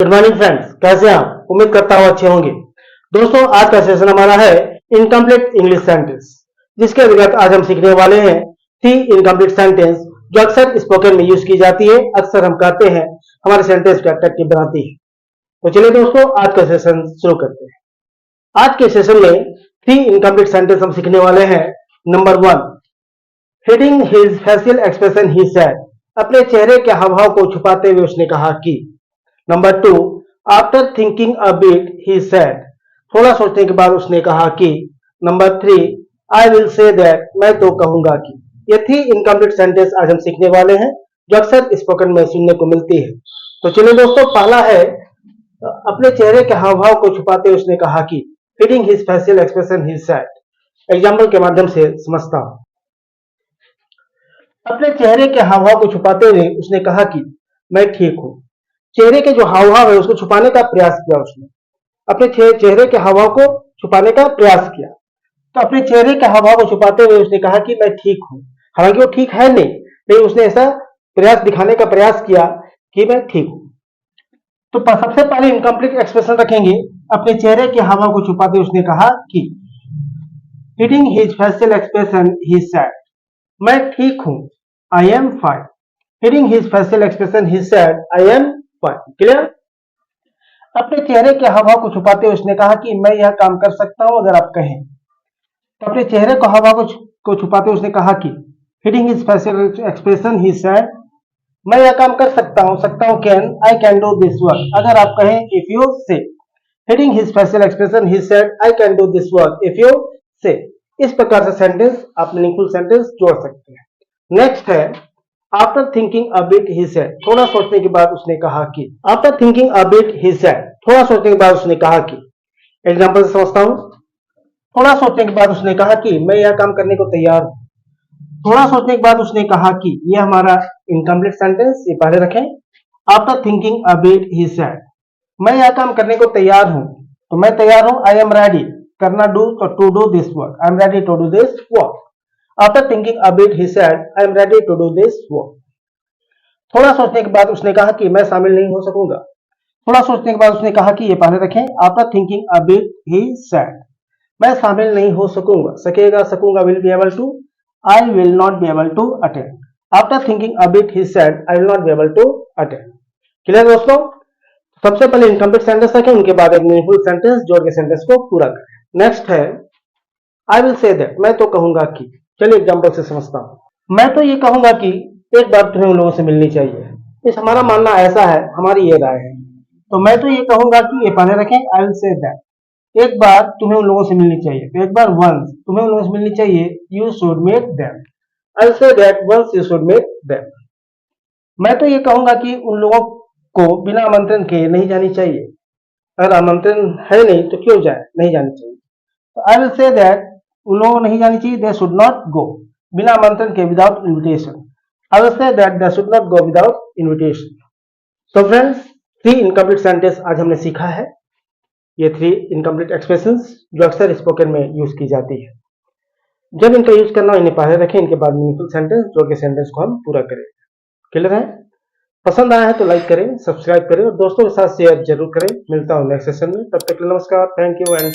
Good morning friends, कैसे हैं आप? उम्मीद करता हूँ अच्छे होंगे। दोस्तों, आज का सेशन हमारा है इनकम्प्लीट इंग्लिश सेंटेंस, जिसके अंतर्गत आज हम सीखने वाले हैं थ्री इनकम्प्लीट सेंटेंस जो अक्सर स्पोकन में यूज की जाती है। अक्सर हम कहते हैं हमारे सेंटेंस को अट्रैक्टिव बनाती है। तो चलिए दोस्तों, आज का सेशन शुरू करते हैं। आज के सेशन में थ्री इनकम्प्लीट सेंटेंस हम सीखने वाले हैं। Number one, heading his facial expression he said, अपने चेहरे के हावभाव को छुपाते हुए उसने कहा कि। Number two, after thinking a bit he said, थोड़ा सोचने के बाद उसने कहा कि। Number three, I will say that, मैं तो कहूंगा कि। ये थ्री इनकम्प्लीट सेंटेंस आज हम सीखने वाले हैं जो अक्सर स्पोकन में सुनने को मिलती है। तो चलिए दोस्तों, पहला है अपने चेहरे के हावभाव को छुपाते हुए उसने कहा कि। Heading his facial expression he said. Example के माध्यम से समझता हूं। अपने चेहरे के हावभाव को छुपाते हुए उसने कहा कि मैं ठीक हूं। चेहरे के जो हावभाव है उसको छुपाने का प्रयास किया उसने। अपने चेहरे के हावभाव को छुपाने का प्रयास किया। तो अपने चेहरे के हावभाव को छुपाते हुए उसने कहा कि मैं ठीक हूं। हालांकि वो ठीक है नहीं, लेकिन उसने ऐसा प्रयास दिखाने का प्रयास किया कि मैं ठीक हूं। तो सबसे पहले इनकम्प्लीट एक्सप्रेशन रखेंगे। अपने चेहरे के हावभाव को छुपाते हुए उसने कहा कि। हिडिंग हिज फेशियल एक्सप्रेशन ही सेड, मैं ठीक हूं, I am fine. Heading his facial expression he said, I am fine. Clear? अपने चेहरे के हावभाव को छुपाते हुए उसने कहा कि मैं यह काम कर सकता हूं अगर आप कहें। तो अपने चेहरे के हावभाव को छुपाते हुए उसने कहा कि। हिडिंग हिज फेशियल एक्सप्रेशन ही सेड, मैं यह काम कर सकता हूं can, I can do this work अगर आप कहें इफ यू से। Heading his facial expression he said, I can do this work if you से। इस प्रकार से सेंटेंस आप मीनिंगफुल सेंटेंस जोड़ सकते हैं। नेक्स्ट है after thinking a bit he said, थोड़ा सोचने के बाद उसने कहा कि। After thinking a bit he said, थोड़ा सोचने के बाद उसने कहा कि। एग्जांपल से समझता हूं। थोड़ा सोचने के बाद उसने कहा कि मैं यह काम करने को तैयार हूं। थोड़ा सोचने के बाद उसने कहा कि। यह हमारा इनकम्प्लीट सेंटेंस, ये पहले रखें। After thinking a bit he said, मैं यह काम करने को तैयार हूं। तो मैं तैयार हूं, आई एम रेडी। करना डू, तो to do this work, I am ready to do this work. After thinking a bit he said, I am ready to do this work. थोड़ा सोचने के बाद उसने कहा कि मैं शामिल नहीं हो सकूंगा। थोड़ा सोचने के बाद उसने कहा कि, ये पहले रखें। After thinking a bit he said, मैं शामिल नहीं हो सकूंगा। सकेगा, सकूंगा, will be able to, I will not be able to attend. After thinking a bit he said, I will not be able to attend. Clear दोस्तों? सबसे पहले इनकम्प्लीट सेंटेंस रखें, उनके बाद एक मीनिंगफुल सेंटेंस जोड़ के सेंटेंस को पूरा करें। नेक्स्ट है आई विल से दैट, मैं तो कहूंगा कि। चलिए एग्जांपल से समझता हूं। मैं तो ये कहूंगा कि एक बार तुम्हें उन लोगों से मिलनी चाहिए। इस हमारा मानना ऐसा है, हमारी ये राय है। तो मैं तो ये कहूंगा कि, ये पहले रखें। आई विल से दैट, एक बार तुम्हें उन लोगों से मिलनी चाहिए। तो एक बार वंस तुम्हें उन लोगों से मिलनी चाहिए, you should meet them. I will say that once you should meet them. मैं तो ये कहूंगा कि उन लोगों को बिना आमंत्रण के नहीं जानी चाहिए। अगर आमंत्रण है नहीं तो क्यों जाए, नहीं जानी चाहिए। तो आई विल से दैट, उन लोगों को नहीं जानी चाहिए, दे शुड नॉट गो, बिना आमंत्रण के, without invitation. I will say that they should not go without invitation. तो फ्रेंड्स, थ्री इनकम्प्लीट सेंटेंस आज हमने सीखा है। ये थ्री इनकम्प्लीट एक्सप्रेशंस जो अक्सर स्पोकन में यूज की जाती है। जब इनका यूज करना इन्हें पहले रखें, इनके बाद मीनिंगफुल सेंटेंस जोड़ के सेंटेंस को हम पूरा करें। क्लियर है? पसंद आया है तो लाइक करें, सब्सक्राइब करें और दोस्तों के साथ शेयर जरूर करें। मिलता हूं नेक्स्ट सेशन में, तब तक के लिए नमस्कार, थैंक यू एंड